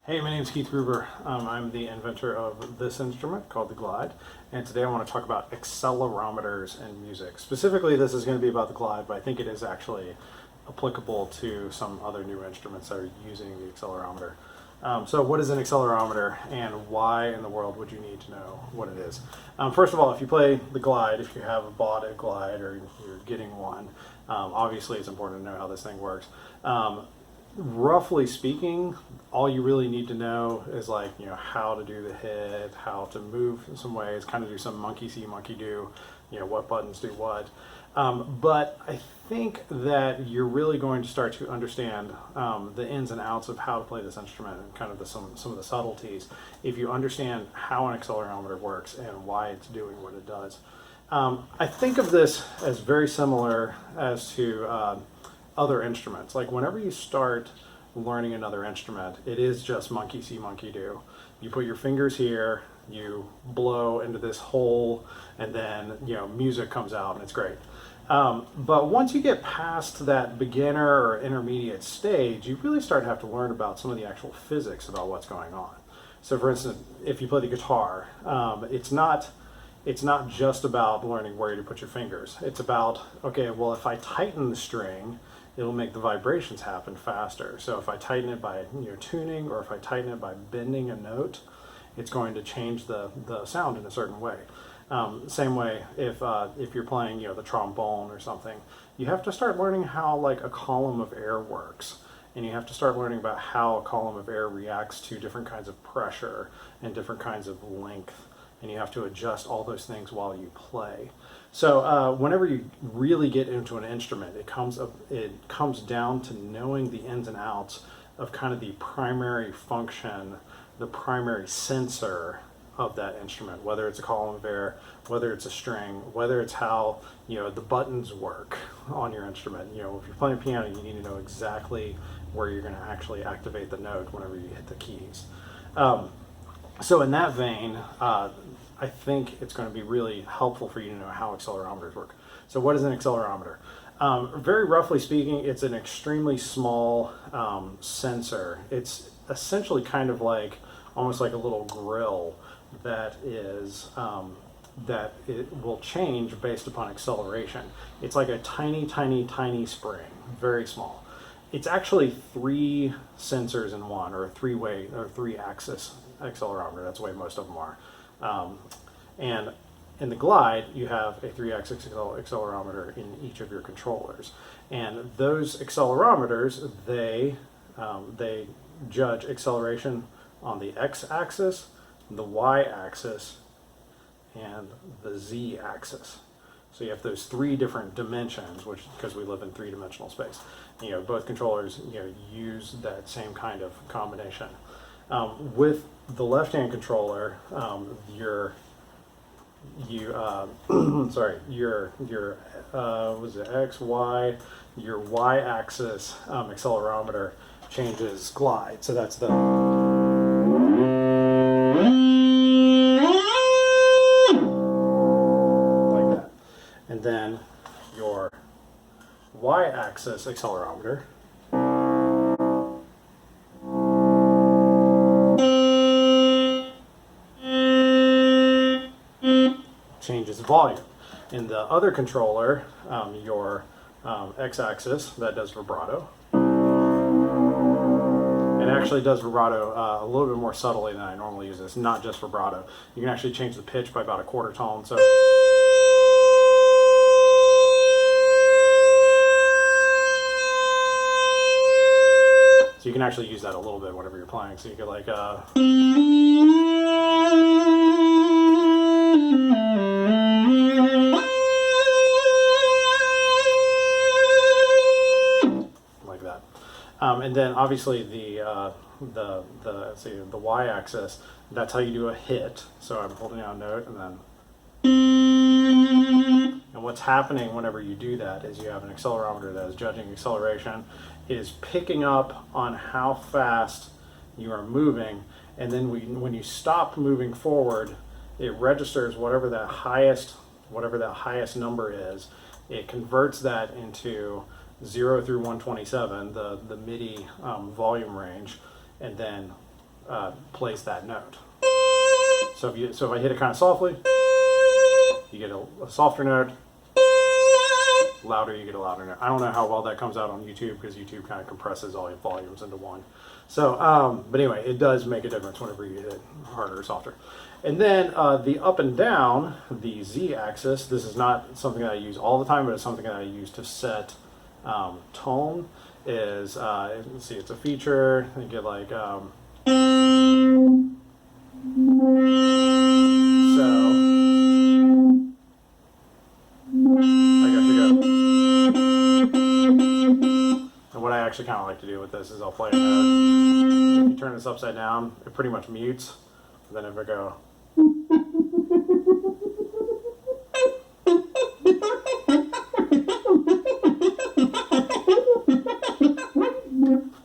Hey, my name is Keith Gruber. I'm the inventor of this instrument called the Glide, and today I want to talk about accelerometers in music. Specifically, this is going to be about the Glide, but I think it is actually applicable to some other new instruments that are using the accelerometer. So what is an accelerometer, and why in the world would you need to know what it is? First of all, if you play the Glide, if you have bought a Glide or you're getting one, obviously it's important to know how this thing works. Roughly speaking, all you really need to know is how to do the hit, how to move some ways, kind of do some monkey see, monkey do, what buttons do what. But I think that you're really going to start to understand the ins and outs of how to play this instrument and kind of some of the subtleties if you understand how an accelerometer works and why it's doing what it does. I think of this as very similar as to other instruments. Like whenever you start learning another instrument, it is just monkey see, monkey do. You put your fingers here, you blow into this hole, and then music comes out, and it's great. But once you get past that beginner or intermediate stage, you really start to have to learn about some of the actual physics about what's going on. So, for instance, if you play the guitar, it's not just about learning where to put your fingers. It's about, okay, well, if I tighten the string, it'll make the vibrations happen faster. So if I tighten it by tuning, or if I tighten it by bending a note, it's going to change the sound in a certain way. Same way if you're playing the trombone or something, you have to start learning how like a column of air works. And you have to start learning about how a column of air reacts to different kinds of pressure and different kinds of length. And you have to adjust all those things while you play. So whenever you really get into an instrument, it comes down to knowing the ins and outs of kind of the primary function, the primary sensor of that instrument, whether it's a column of air, whether it's a string, whether it's how the buttons work on your instrument. If you're playing piano, you need to know exactly where you're going to actually activate the note whenever you hit the keys. So in that vein, I think it's going to be really helpful for you to know how accelerometers work. So what is an accelerometer? Very roughly speaking, it's an extremely small sensor. It's essentially kind of like almost like a little grill that it will change based upon acceleration. It's like a tiny, tiny, tiny spring, very small. It's actually three sensors in one, or a three-axis accelerometer. That's the way most of them are. And in the Glide, you have a three-axis accelerometer in each of your controllers. And those accelerometers, they judge acceleration on the x-axis, the y-axis, and the z-axis. So you have those three different dimensions, because we live in three-dimensional space. Both controllers use that same kind of combination. With the left-hand controller, was it X, Y? Your Y-axis accelerometer changes glide. So that's the like that, and then your Y-axis accelerometer changes volume. In the other controller, your x-axis, that does vibrato. It actually does vibrato a little bit more subtly than I normally use this, not just vibrato. You can actually change the pitch by about a quarter tone. So you can actually use that a little bit whenever you're playing. So you could like that. And then obviously the y-axis, that's how you do a hit. So I'm holding down a note, and then, and what's happening whenever you do that is you have an accelerometer that is judging acceleration. It is picking up on how fast you are moving, and then when you stop moving forward, it registers whatever that highest number is. It converts that into 0 through 127, the MIDI volume range, and then plays that note. So if I hit it kind of softly, you get a softer note. Louder, you get a louder note. I don't know how well that comes out on YouTube because YouTube kind of compresses all your volumes into one. So, but anyway, it does make a difference whenever you hit it harder or softer. And then the up and down, the Z-axis, this is not something that I use all the time, but it's something that I use to set tone, is, let's see, it's a feature. You get like, so, I guess you go. And what I actually kind of like to do with this is I'll play a note. If you turn this upside down, it pretty much mutes. And then if I go,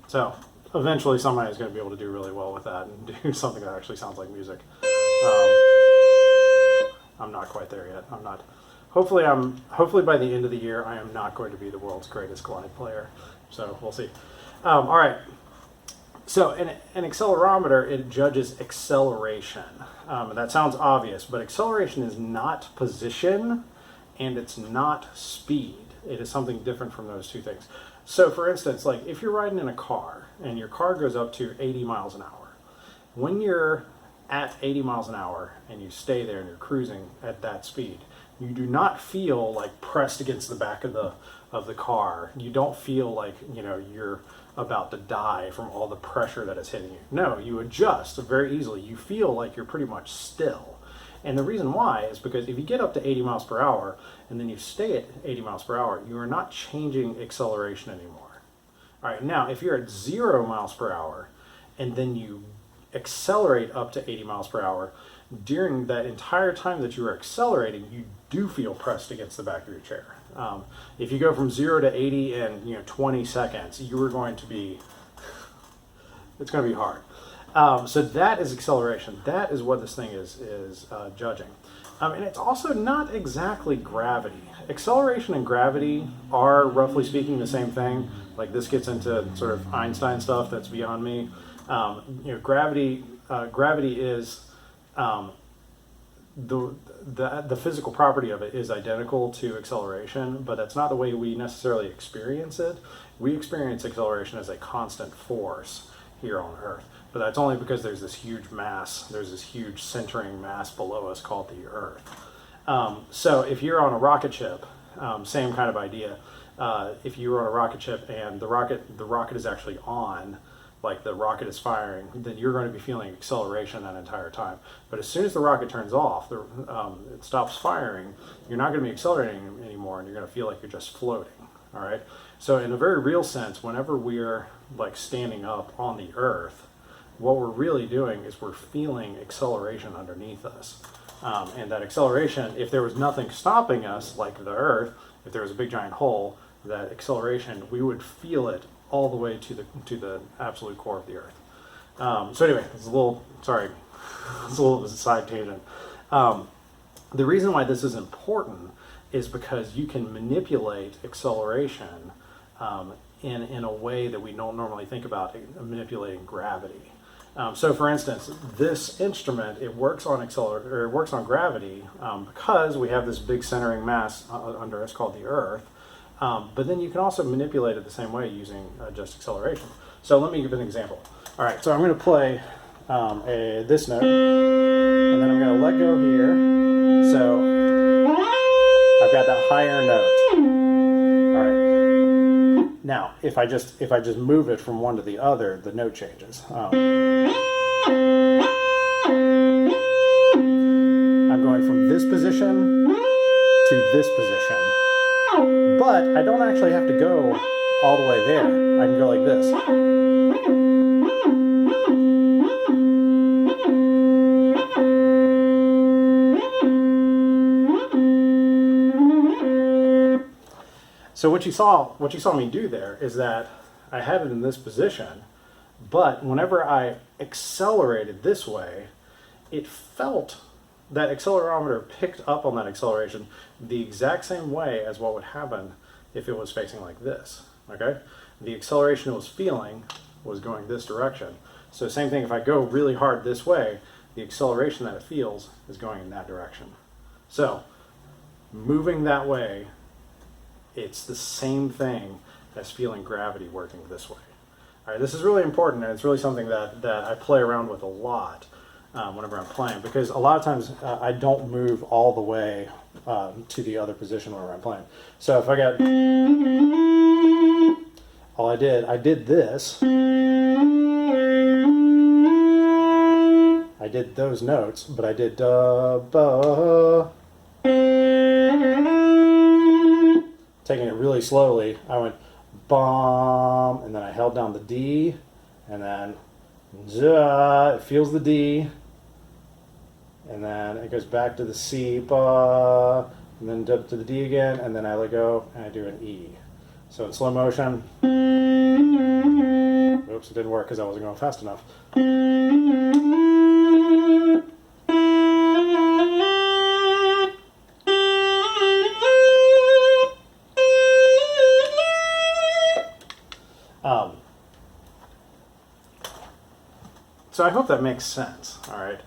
so eventually somebody's going to be able to do really well with that and do something that actually sounds like music. I'm not quite there yet. I'm not. Hopefully by the end of the year, I am not going to be the world's greatest glide player. So we'll see. All right. So an accelerometer, it judges acceleration. That sounds obvious, but acceleration is not position and it's not speed. It is something different from those two things. So for instance, like if you're riding in a car and your car goes up to 80 miles an hour, when you're at 80 miles an hour and you stay there and you're cruising at that speed, you do not feel like pressed against the back of the car. You don't feel like, you know, you're about to die from all the pressure that is hitting you. No, you adjust very easily. You feel like you're pretty much still. And the reason why is because if you get up to 80 miles per hour and then you stay at 80 miles per hour, you are not changing acceleration anymore. All right, now if you're at 0 miles per hour and then you accelerate up to 80 miles per hour, during that entire time that you are accelerating, you do feel pressed against the back of your chair. If you go from 0 to 80 in 20 seconds, you are going to be, it's going to be hard. So that is acceleration. That is what this thing is judging. And it's also not exactly gravity. Acceleration and gravity are, roughly speaking, the same thing. Like this gets into sort of Einstein stuff that's beyond me. Gravity is the physical property of it is identical to acceleration, but that's not the way we necessarily experience it. We experience acceleration as a constant force here on Earth, but that's only because there's this huge mass, there's this huge centering mass below us called the Earth. So if you're on a rocket ship, same kind of idea. If you were on a rocket ship and the rocket is actually on, like the rocket is firing, then you're going to be feeling acceleration that entire time. But as soon as the rocket turns off, it stops firing, you're not going to be accelerating anymore, and you're going to feel like you're just floating. All right. So in a very real sense, whenever we're like standing up on the Earth, what we're really doing is we're feeling acceleration underneath us. And that acceleration, if there was nothing stopping us, like the Earth, if there was a big giant hole, that acceleration, we would feel it all the way to the absolute core of the Earth. So anyway, it's a little side tangent. The reason why this is important is because you can manipulate acceleration in a way that we don't normally think about manipulating gravity. So for instance, this instrument, it works on gravity because we have this big centering mass under us called the Earth. But then you can also manipulate it the same way using just acceleration. So let me give an example. All right, so I'm going to play this note, and then I'm going to let go here. So I've got that higher note. All right. Now, if I just move it from one to the other, the note changes. I'm going from this position to this position. But I don't actually have to go all the way there. I can go like this. So what you saw me do there is that I had it in this position, but whenever I accelerated this way, it felt that accelerometer picked up on that acceleration the exact same way as what would happen if it was facing like this, okay? The acceleration it was feeling was going this direction. So same thing, if I go really hard this way, the acceleration that it feels is going in that direction. So moving that way, it's the same thing as feeling gravity working this way. All right, this is really important, and it's really something that I play around with a lot whenever I'm playing, because a lot of times I don't move all the way to the other position whenever I'm playing. So if I got, all I did this. I did those notes, but I did da, ba. Taking it really slowly, I went bum, and then I held down the D, and then ja, it feels the D, and then it goes back to the C, ba, and then to the D again, and then I let go, and I do an E. So in slow motion, oops, it didn't work because I wasn't going fast enough. So I hope that makes sense, all right?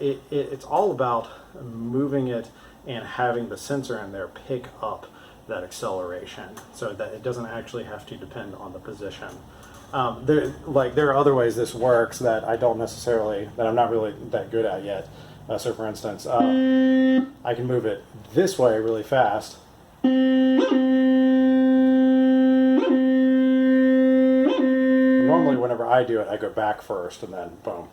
It's all about moving it and having the sensor in there pick up that acceleration so that it doesn't actually have to depend on the position. There are other ways this works that I don't necessarily, that I'm not really that good at yet. So for instance, I can move it this way really fast. Normally whenever I do it, I go back first and then boom.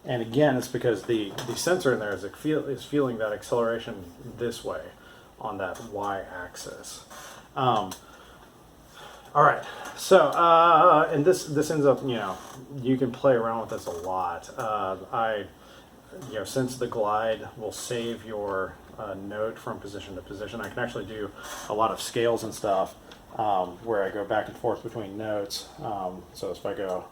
And again, it's because the sensor in there is feeling that acceleration this way on that y-axis. All right, so and this ends up, you can play around with this a lot. Since the glide will save your note from position to position, I can actually do a lot of scales and stuff where I go back and forth between notes. So if I go,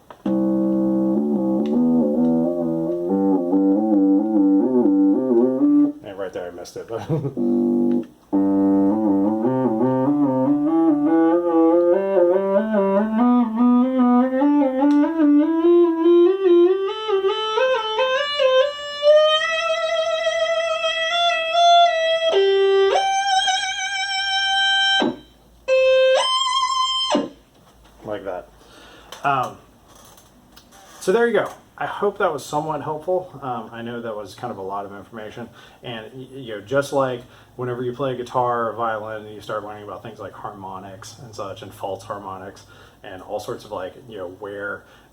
and right there I missed it, but like that. So there you go. I hope that was somewhat helpful. I know that was kind of a lot of information, and just like whenever you play guitar or violin, you start learning about things like harmonics and such, and false harmonics, and all sorts of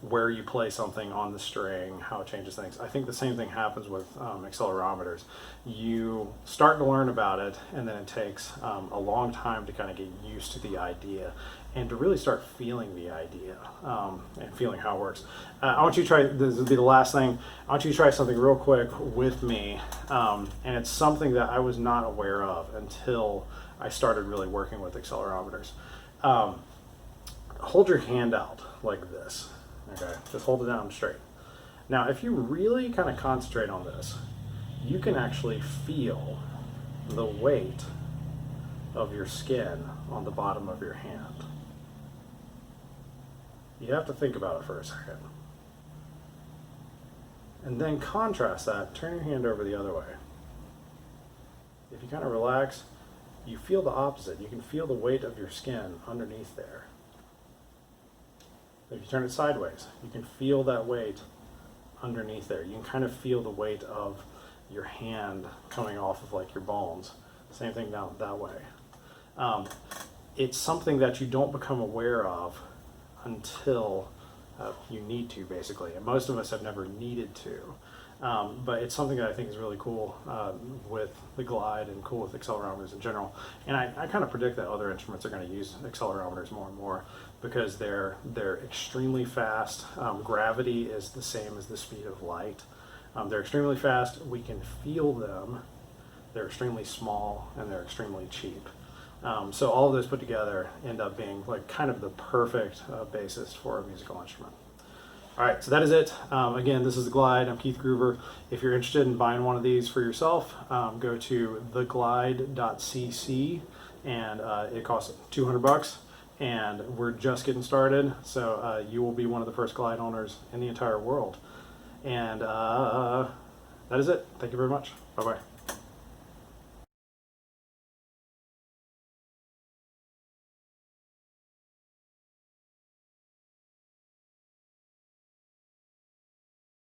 where you play something on the string, how it changes things. I think the same thing happens with accelerometers. You start to learn about it, and then it takes a long time to kind of get used to the idea and to really start feeling the idea and feeling how it works. I want you to try, this will be the last thing, I want you to try something real quick with me, and it's something that I was not aware of until I started really working with accelerometers. Hold your hand out like this, okay? Just hold it down straight. Now, if you really kind of concentrate on this, you can actually feel the weight of your skin on the bottom of your hand. You have to think about it for a second. And then contrast that, turn your hand over the other way. If you kind of relax, you feel the opposite. You can feel the weight of your skin underneath there. If you turn it sideways, you can feel that weight underneath there. You can kind of feel the weight of your hand coming off of your bones. Same thing down that way. It's something that you don't become aware of until you need to, basically. And most of us have never needed to. But it's something that I think is really cool with the glide and cool with accelerometers in general. And I kind of predict that other instruments are going to use accelerometers more and more because they're extremely fast. Gravity is the same as the speed of light. They're extremely fast. We can feel them. They're extremely small, and they're extremely cheap. So all of those put together end up being kind of the perfect basis for a musical instrument. All right, so that is it. Again, this is the Glide. I'm Keith Groover. If you're interested in buying one of these for yourself, go to theglide.cc and it costs $200, and we're just getting started. So you will be one of the first glide owners in the entire world. And that is it. Thank you very much. Bye bye.